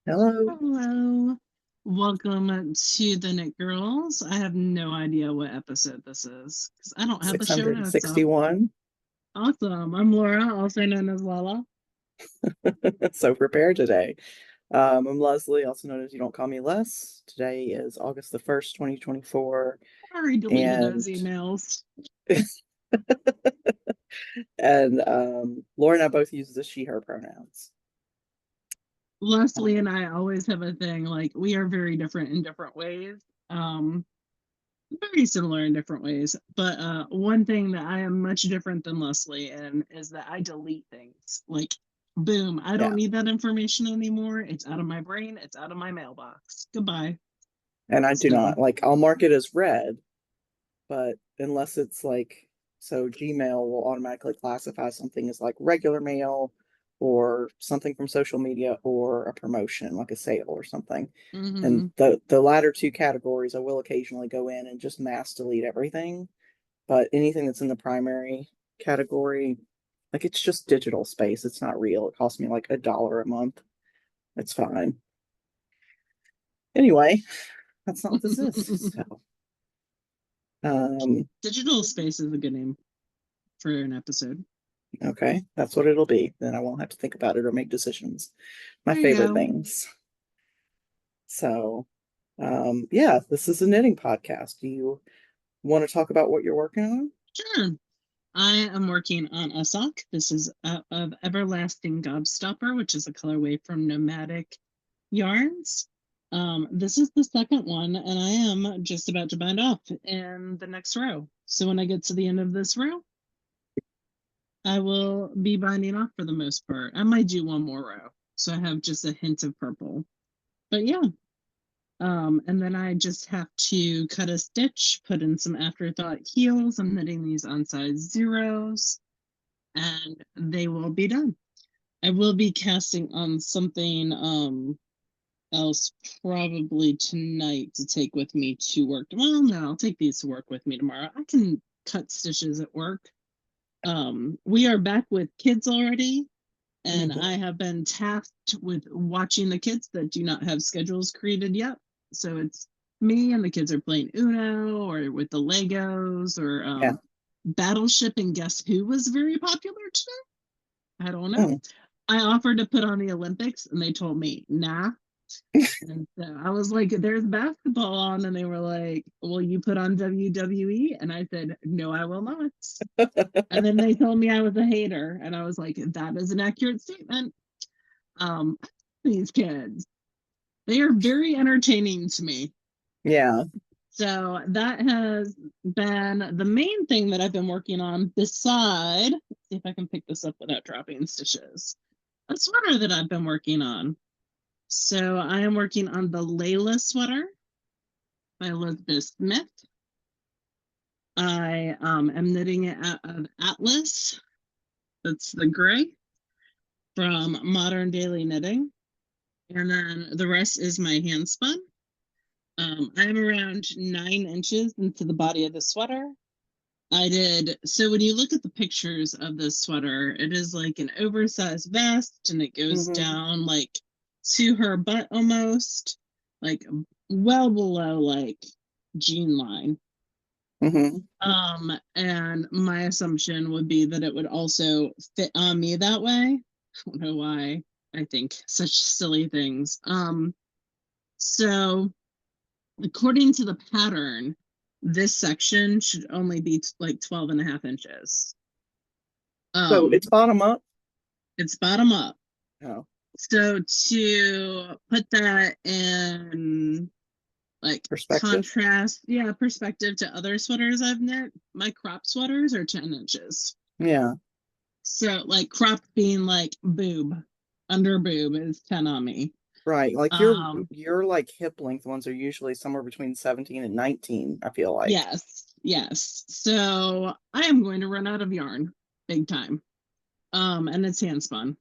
Hello. Hello. Welcome to the Knit Girls. I have no idea what episode this is because I don't have the show notes up. 661. Awesome. I'm Laura, also known as Lala. So prepared today. I'm Leslie, also known as You Don't Call Me Les. Today is August the 1st, 2024. I already deleted those And emails. Laura and I both use the she, her pronouns. Leslie and I always have a thing like we are very different in different ways. Um, Very similar in different ways. But one thing that I am much different than Leslie in is that I delete things. Like, boom, I don't Yeah. need that information anymore. It's out of my brain, it's out of my mailbox. Goodbye. And I do So, not, I'll mark it as read, but unless it's so Gmail will automatically classify something as like regular mail or something from social media or a promotion, like a sale or something. And mm-hmm. the latter two categories, I will occasionally go in and just mass delete everything. But anything that's in the primary category, like it's just digital space. It's not real. It costs me like $1 a month. It's fine. Anyway, that's not what this is. So, um, Digital space is a good name for an episode. okay, that's what it'll be. Then I won't have to think about it or make decisions. My There you favorite go. things. So, yeah, this is a knitting podcast. Do you want to talk about what you're working on? Sure. I am working on a sock. This is of Everlasting Gobstopper, which is a colorway from Nomadic Yarns. This is the second one, and I am just about to bind off in the next row. So when I get to the end of this row, I will be binding off for the most part. I might do one more row, so I have just a hint of purple. But yeah, and then I just have to cut a stitch, put in some afterthought heels. I'm knitting these on size zeros, and they will be done. I will be casting on something else probably tonight to take with me to work. Well, no, I'll take these to work with me tomorrow. I can cut stitches at work. We are back with kids already, and Mhm. I have been tasked with watching the kids that do not have schedules created yet. So it's me and the kids are playing Uno or with the Legos or Yeah. Battleship and Guess Who was very popular today. I don't know. Mm. I offered to put on the Olympics and they told me, nah. And so I was like, there's basketball on. And they were like, will you put on WWE? And I said, no, I will not. And then they told me I was a hater. And I was like, that is an accurate statement. Um, these kids, they are very entertaining to me. Yeah. So that has been the main thing that I've been working on beside, let's see if I can pick this up without dropping stitches. A sweater that I've been working on. So I am working on the Layla sweater by Elizabeth Smith. I am knitting it out of Atlas. That's the gray from Modern Daily Knitting. And then the rest is my hand spun. I'm around 9 inches into the body of the sweater. So when you look at the pictures of this sweater, it is like an oversized vest and it goes Hmm. down like to her butt almost, like well below like jean line. Hmm. And my assumption would be that it would also fit on me that way. I don't know why I think such silly things. So according to the pattern, this section should only be like 12 and a half inches. So Um, it's bottom up. it's bottom up. Oh, So to put that in like perspective. contrast, yeah, perspective to other sweaters I've knit, my crop sweaters are 10 inches. Yeah. So like crop being like boob, under boob is 10 on me. Right. Like Um, your like hip length ones are usually somewhere between 17 and 19, I feel like. yes. So I am going to run out of yarn big time. And it's hand spun.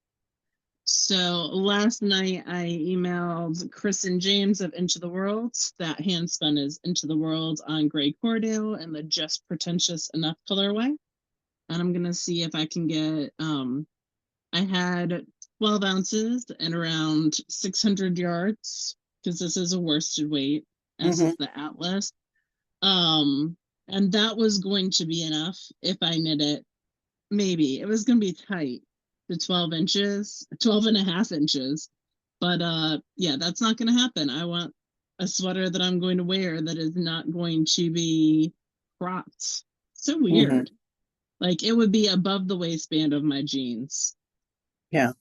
So last night I emailed Chris and James of Into the World. That hand spun is Into the World on gray cordo and the Just Pretentious Enough colorway. And I'm gonna see if I can get I had 12 ounces and around 600 yards, because this is a worsted weight, as Mm-hmm. is the Atlas. Um, and that was going to be enough if I knit it. Maybe it was going to be tight to 12 inches, 12 and a half inches. But yeah, that's not going to happen. I want a sweater that I'm going to wear that is not going to be cropped. So Mm-hmm. weird. Like it would be above the waistband of my jeans. Yeah.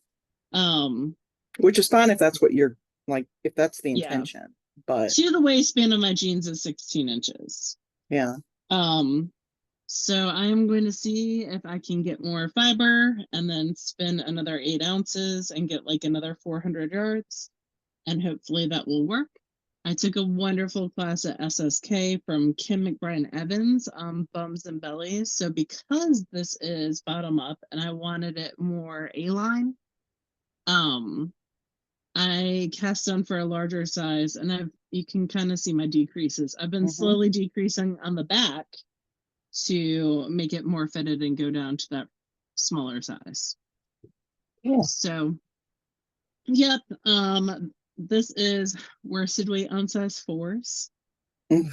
Um, Which is fine if that's what you're like, if that's the yeah, intention. But to the waistband of my jeans is 16 inches. yeah. Um, so I am going to see if I can get more fiber and then spin another 8 ounces and get like another 400 yards. And hopefully that will work. I took a wonderful class at SSK from Kim McBride Evans on bums and bellies. So because this is bottom up and I wanted it more A-line, um, I cast on for a larger size, and you can kind of see my decreases. I've been Mm-hmm. slowly decreasing on the back to make it more fitted and go down to that smaller size. Yeah. So, yep, this is worsted weight on size fours. Mm.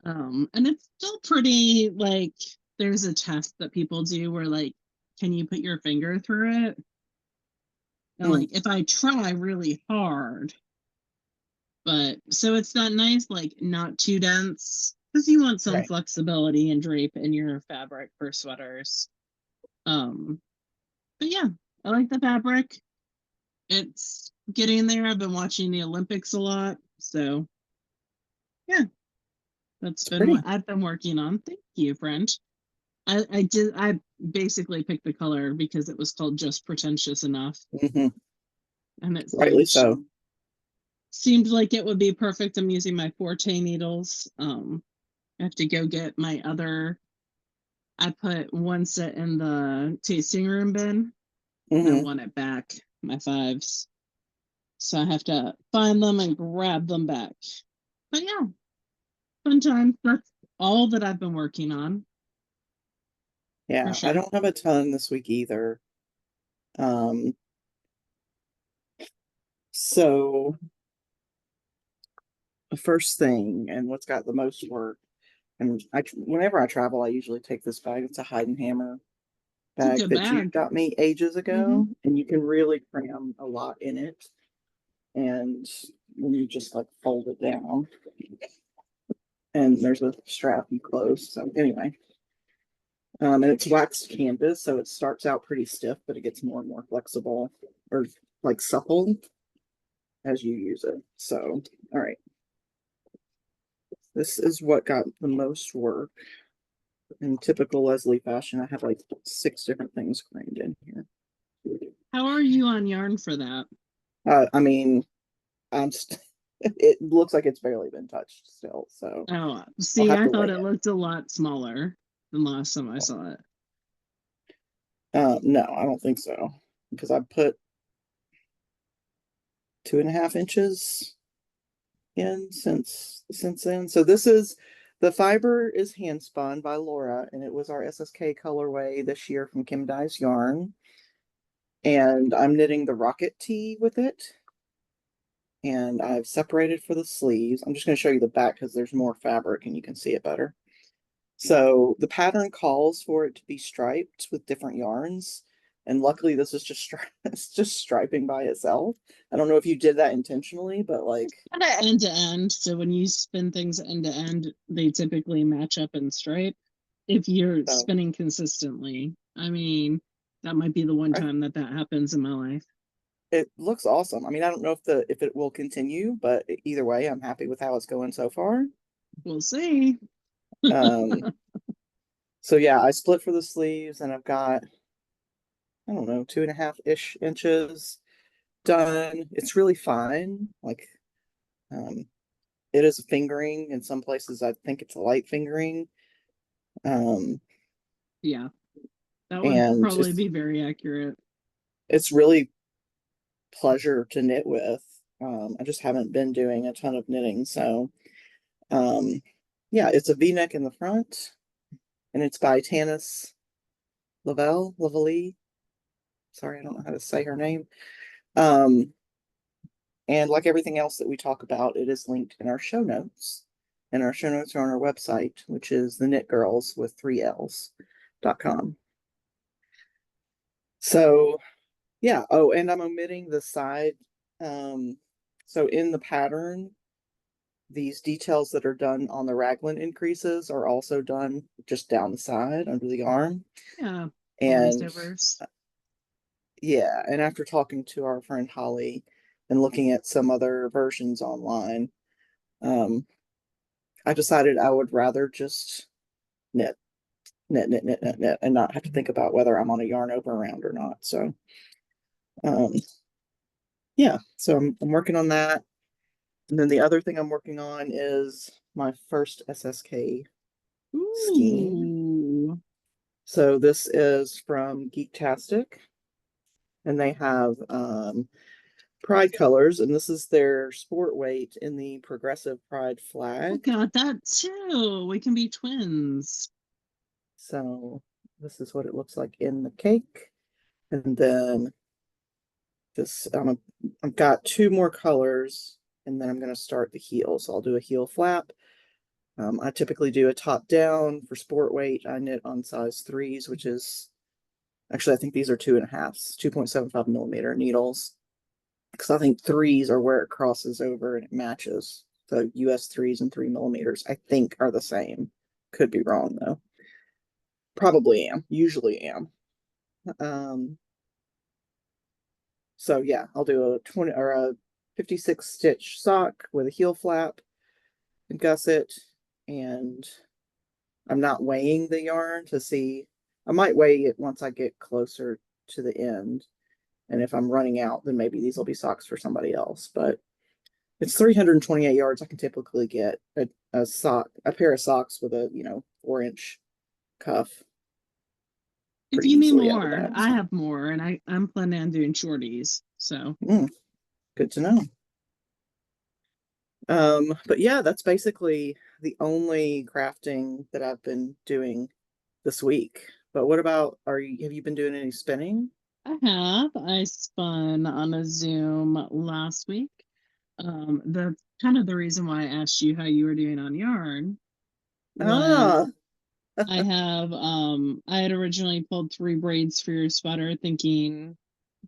And it's still pretty like there's a test that people do where like, can you put your finger through it? And Mm. like if I try really hard, but so it's that nice, like not too dense, because you want some Right. flexibility and drape in your fabric for sweaters. Um, but yeah, I like the fabric. It's getting there. I've been watching the Olympics a lot, so yeah, that's It's been what pretty. I've been working on. Thank you, friend. I basically picked the color because it was called Just Pretentious Enough, Mm-hmm. and it Rightly so. seemed like it would be perfect. I'm using my Forte needles. I have to go get my other. I put one set in the tasting room bin, and I Mm-hmm. want it back, my fives. So I have to find them and grab them back. But yeah, fun time. That's all that I've been working on for Yeah. I sure. don't have a ton this week either. Um, so the first thing and what's got the most work, and whenever I travel, I usually take this bag. It's a Heidenhammer It's a bag good that Jude bag. got me ages Mm-hmm. ago, and you can really cram a lot in it. And when you just like fold it down, and there's a strap you close. So anyway, and it's waxed canvas, so it starts out pretty stiff, but it gets more and more flexible or like supple as you use it. So, all right, this is what got the most work. In typical Leslie fashion, I have like 6 different things crammed in here. How are you on yarn for that? I mean, it looks like it's barely been touched still, so Oh, I'll see, have I to thought weigh it it. looked a lot smaller than last time I saw it. No, I don't think so because I put 2.5 inches in since then. So this is the fiber is hand spun by Laura, and it was our SSK colorway this year from Kim Dye's Yarn. And I'm knitting the rocket tee with it. And I've separated for the sleeves. I'm just going to show you the back because there's more fabric and you can see it better. So the pattern calls for it to be striped with different yarns. And luckily this is just it's just striping by itself. I don't know if you did that intentionally, but like Kind of end to end. So when you spin things end to end, they typically match up and stripe. If you're so spinning consistently, I mean, that might be the one I, time that that happens in my life. it looks awesome. I mean, I don't know if it will continue, but either way, I'm happy with how it's going so far. We'll see. Um, so yeah, I split for the sleeves and I've got, I don't know, 2.5-ish inches done. It's really fine. Like, um, it is a fingering. In some places, I think it's a light fingering. Um, Yeah, that would and probably be very accurate. it's really pleasure to knit with. I just haven't been doing a ton of knitting, so um, yeah, it's a V-neck in the front, and it's by Tanis Lavelle. Sorry, I don't know how to say her name. Um, and like everything else that we talk about, it is linked in our show notes. And our show notes are on our website, which is TheKnitGirls with 3Ls.com. So yeah. Oh, and I'm omitting the side. Um, so in the pattern, these details that are done on the raglan increases are also done just down the side under the arm. Yeah, glazed And overs. yeah, and after talking to our friend Holly and looking at some other versions online, um, I decided I would rather just knit, knit, and not have to think about whether I'm on a yarn over around or not. So, um, yeah, so I'm working on that. And then the other thing I'm working on is my first SSK skein. Ooh. So this is from Geektastic, and they have Pride colors, and this is their sport weight in the Progressive Pride I flag. got that too. We can be twins. So this is what it looks like in the cake. And then this, I've got two more colors, and then I'm going to start the heel. So I'll do a heel flap. I typically do a top down for sport weight. I knit on size threes, which is actually, I think these are 2.5s, 2.75 millimeter needles. Because I think threes are where it crosses over and it matches. So US threes and 3 millimeters, I think, are the same. Could be wrong though. Probably am. Usually am. Um, so yeah, I'll do a 20 or a 56 stitch sock with a heel flap and gusset. And I'm not weighing the yarn to see. I might weigh it once I get closer to the end. And if I'm running out, then maybe these will be socks for somebody else. But it's 328 yards. I can typically get a sock, a pair of socks with a 4-inch cuff If pretty you need easily out of more, that. I So have more, and I'm planning on doing shorties. So good to know. But yeah, that's basically the only crafting that I've been doing this week. But what about, have you been doing any spinning? I spun on a Zoom last week. That's kind of the reason why I asked you how you were doing on yarn was Ah, I had originally pulled three braids for your sweater thinking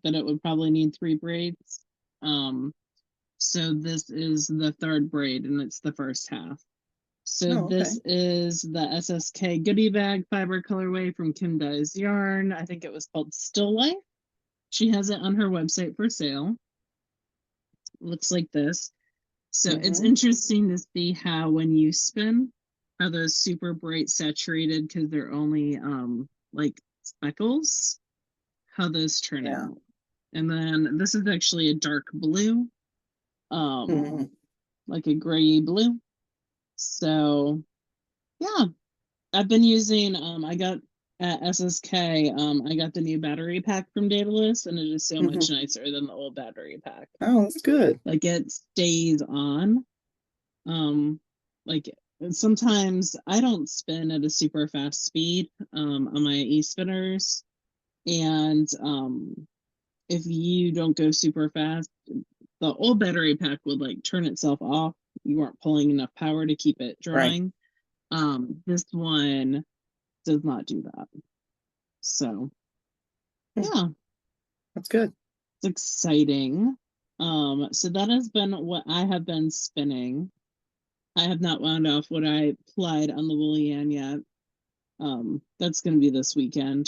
that it would probably need three braids. Um, so this is the third braid and it's the first half. So oh, okay. this is the SSK goodie bag fiber colorway from Kim Dyes Yarn. I think it was called Still Life. She has it on her website for sale. Looks like this. So it's Mm-hmm. interesting to see how when you spin, how those super bright saturated because they're only like speckles, how those turn Yeah. out. And then this is actually a dark blue, um, Mm-hmm. like a gray blue. So yeah, I've been using I got at SSK, I got the new battery pack from Daedalus, and it is so Mm-hmm. much nicer than the old battery pack. Oh, that's good. Like it stays on. Like sometimes I don't spin at a super fast speed on my e-spinners, and if you don't go super fast, the old battery pack would like turn itself off. You weren't pulling enough power to keep it Right. drying. This one does not do that. So Hmm, yeah, that's good. it's exciting. So that has been what I have been spinning. I have not wound off what I plied on the wool yarn yet. That's gonna be this weekend.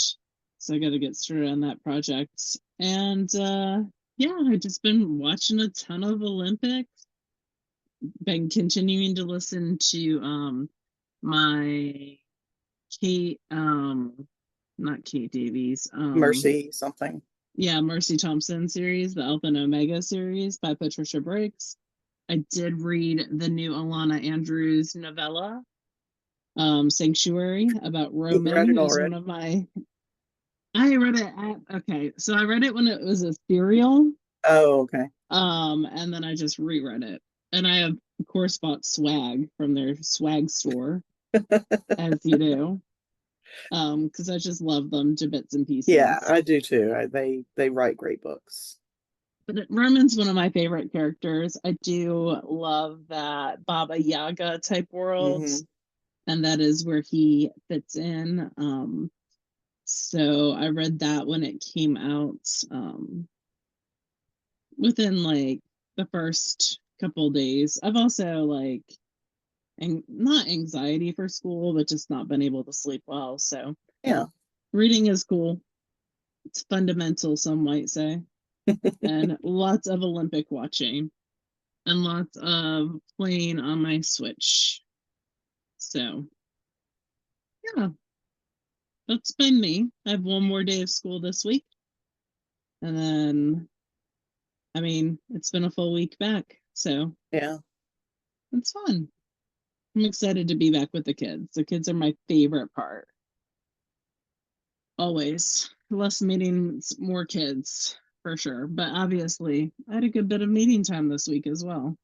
So I gotta get started on that project. And yeah, I've just been watching a ton of Olympics, been continuing to listen to my Kate not Kate Davies, Mercy something. yeah, Mercy Thompson series, the Alpha and Omega series by Patricia Briggs. I did read the new Alana Andrews novella, Sanctuary, about You read Roman, it who's one already? of my. I read it okay, so I read it when it was a serial, Oh, okay. and then I just reread it, and I have of course bought swag from their swag store, as you do. Because I just love them to bits and Yeah, pieces. I do too. They write great books. But Merman's one of my favorite characters. I do love that Baba Yaga type world, Hmm. and that is where he fits in. So I read that when it came out, within like the first couple days. I've also like and not anxiety for school, but just not been able to sleep well. So Yeah. reading is cool. It's fundamental, some might say, and lots of Olympic watching and lots of playing on my Switch. So yeah, that's been me. I have one more day of school this week, and then I mean it's been a full week back, so Yeah. it's fun. I'm excited to be back with the kids. The kids are my favorite part. Always. Less meetings, more kids, for sure. But obviously, I had a good bit of meeting time this week as well,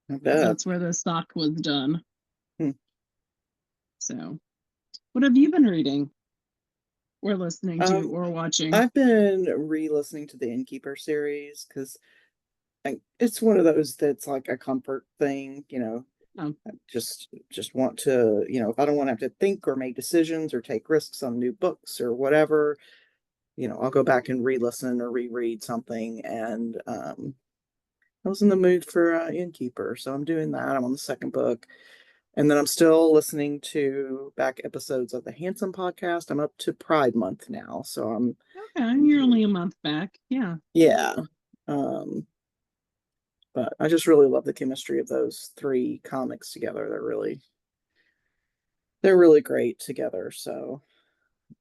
I because bet. that's where the stock was done. Hmm. So, what have you been reading or listening to Um, or watching? I've been re-listening to the Innkeeper series because it's one of those that's like a comfort thing, you know. Oh, I just want to, you know, if I don't want to have to think or make decisions or take risks on new books or whatever, you know, I'll go back and re-listen or reread something. And I was in the mood for Innkeeper, so I'm doing that. I'm on the second book. And then I'm still listening to back episodes of the Handsome podcast. I'm up to Pride Month now, so okay. I'm You're doing, only a month back. Yeah. yeah. Um, but I just really love the chemistry of those three comics together. They're really great together. So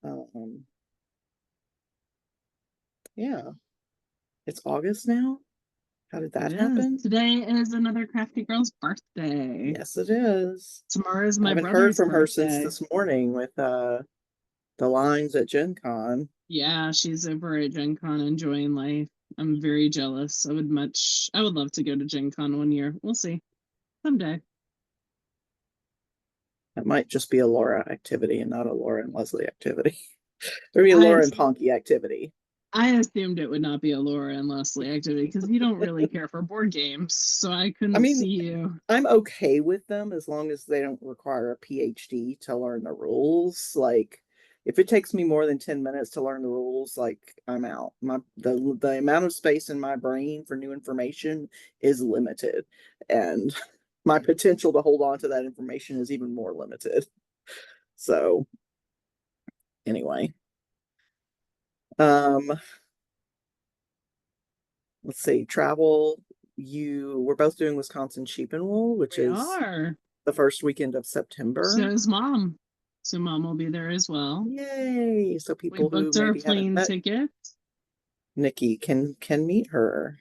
um, yeah, it's August now. How did It that is. happen? Today is another crafty girl's birthday. Yes, it is. Tomorrow is I my haven't heard brother's from her since birthday. this morning with the lines at Gen Con. Yeah, she's over at Gen Con enjoying life. I'm very jealous. I would love to go to Gen Con one year. We'll see. Someday. That might just be a Laura activity and not a Laura and Leslie activity. There'd be a I Laura and Ponky activity. I assumed it would not be a Laura and Leslie activity because you don't really care for board games. So I I couldn't mean, see you. I'm okay with them as long as they don't require a PhD to learn the rules. Like, if it takes me more than 10 minutes to learn the rules, like I'm out. The amount of space in my brain for new information is limited. And my potential to hold on to that information is even more limited. So anyway. Um, let's see, travel. We're both doing Wisconsin Sheep and Wool, which We is are. the first weekend of So September. is mom. So mom will be there as well. Yay! So We people who booked our maybe haven't plane met ticket. Nikki can meet her.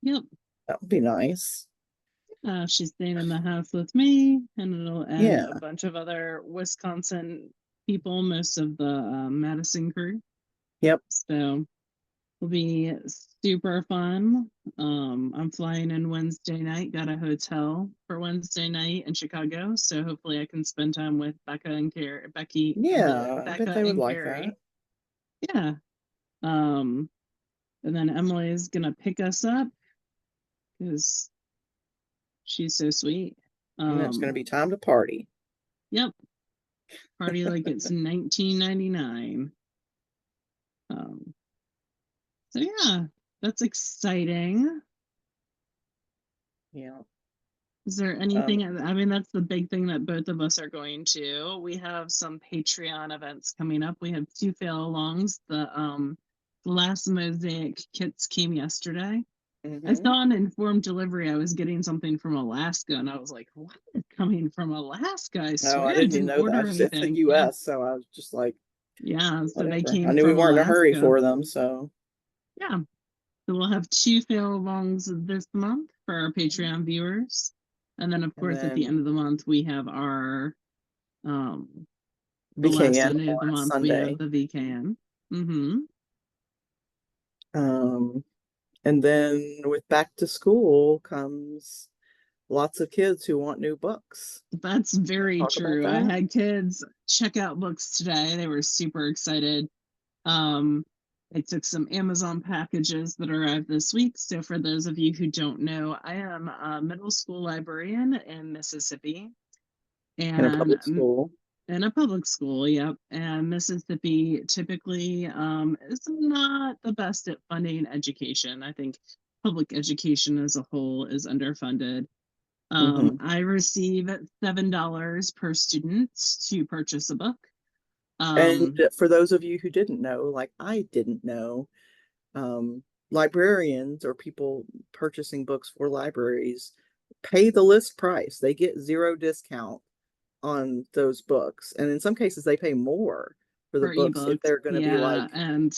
Yep. That would be nice. She's staying in the house with me, and and Yeah. a bunch of other Wisconsin people, most of the Madison crew. Yep. So will be super fun. I'm flying in Wednesday night. Got a hotel for Wednesday night in Chicago, so hopefully I can spend time with Yeah. I bet Becca they would and like that. Carrie. Yeah. Um, and then Emily is gonna pick us up because she's so sweet. And it's going to Um, be time to party. yep, party like it's 1999. Um, so yeah, that's exciting. Yeah. Is there Um. anything? I mean, that's the big thing that both of us are going to. We have some Patreon events coming up. We have two fail alongs. The last mosaic kits came yesterday. I Hmm. saw an informed delivery. I was getting something from Alaska, and I was like, "What is coming from Alaska?" I No, I swear I didn't even didn't know that. order It's the anything. Yeah, U.S., so I was just like, yeah. So they whatever. I came knew we from weren't in a hurry Alaska. for them, so. Yeah. So we'll have two fail alongs this month for our Patreon viewers. And then of And course at the end then of the month we have our the last VKN Sunday of the on month we have Sunday. the VKN. Mm-hmm. Um. And then with back to school comes lots of kids who want new books. That's very Talk about true. I that. had kids check out books today. They were super excited. Um, I took some Amazon packages that arrived this week. So for those of you who don't know, I am a middle school librarian in Mississippi, In a and public school. in a public school, yep. And Mississippi typically is not the best at funding education. I think public education as a whole is underfunded. Hmm. I receive $7 per student to purchase a book. And Um, for those of you who didn't know, like I didn't know, um, librarians or people purchasing books for libraries pay the list price. They get zero discount on those books. And in some cases, they pay more for the for books if ebooks, they're going to be yeah, like and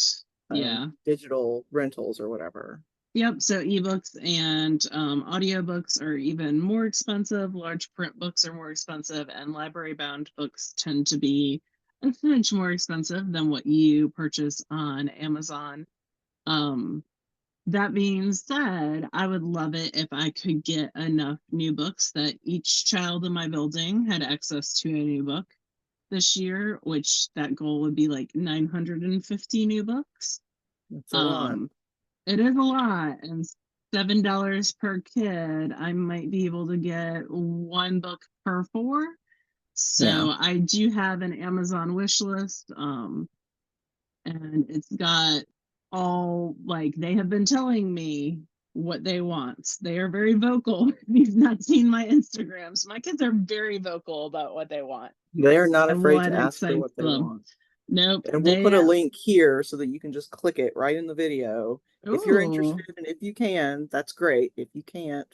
yeah, digital rentals or whatever. yep. So ebooks and audiobooks are even more expensive. Large print books are more expensive, and library bound books tend to be a smidge more expensive than what you purchase on Amazon. Um, That being said, I would love it if I could get enough new books that each child in my building had access to a new book this year, which that goal would be like 950 new books. That's a lot. Um, it is a lot, and $7 per kid, I might be able to get one book per four. Yeah. So I do have an Amazon wish list. And it's got all like they have been telling me what they want. They are very vocal. If you've not seen my Instagrams, my kids are very vocal about what they want They are not and afraid what to ask for excites what they them. want. Nope, And we'll put they a link here so that you can just click it right in the video. If you're oh interested and if you can, that's great. If you can't,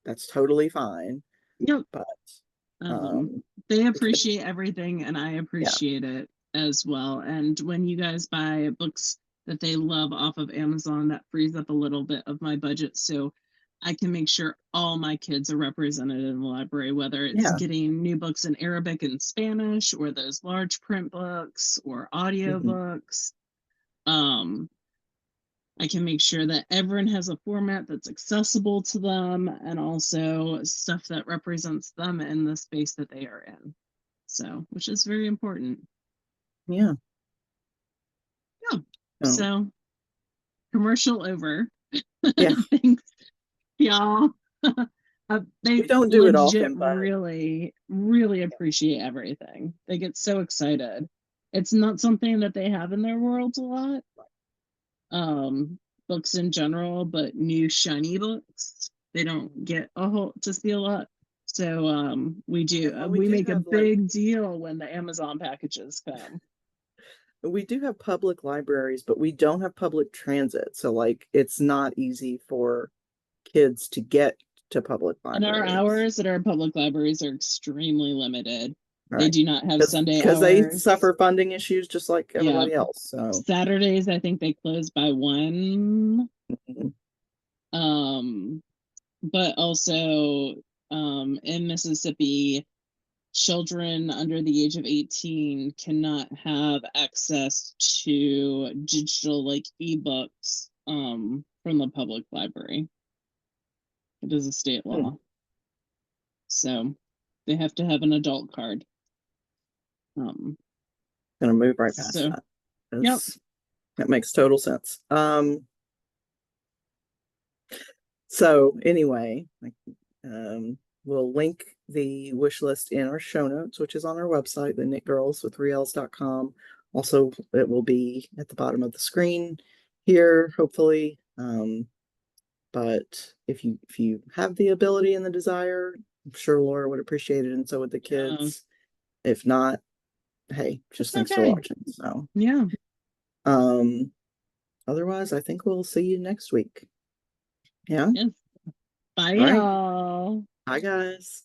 that's totally fine. yep. But Um, um they the kids, appreciate everything, and I yeah. appreciate it as well. And when you guys buy books that they love off of Amazon, that frees up a little bit of my budget. So I can make sure all my kids are represented in the library, whether it's Yeah. getting new books in Arabic and Spanish, or those large print books, or Hmm. audiobooks. Um, I can make sure that everyone has a format that's accessible to them and also stuff that represents them in the space that they are in. So, which is very important. Yeah. Yeah. Um, So, commercial over. yeah. Thanks, y'all. We They don't do it legit often, but really, really appreciate everything. They get so excited. It's not something that they have in their worlds a lot. Books in general, but new shiny books they don't get a whole to see a lot. So we yeah, do well, we make a big deal when the Amazon packages come. we do have public libraries, but we don't have public transit. So like it's not easy for kids to get to public And our libraries. hours at our public libraries are extremely limited. They Right. do not have Sunday Because they hours. suffer funding issues just like Yeah. everybody else. So Saturdays, I think they close by 1. mhm. Um, but also in Mississippi, children under the age of 18 cannot have access to digital like ebooks from the public library. It is a state Hmm. law. So they have to have an adult card. Um, Gonna move right past so that. yep, That makes total sense. So anyway, we'll link the wish list in our show notes, which is on our website, the knitgirls with 3ls.com. Also, it will be at the bottom of the screen here, hopefully. But if you have the ability and the desire, I'm sure Laura would appreciate it, and so would the yeah, kids. If not, hey, just it's thanks for okay. watching. So, Yeah. um, otherwise, I think we'll see you next week. Yeah. Yes. Bye, All right. y'all. Bye, guys.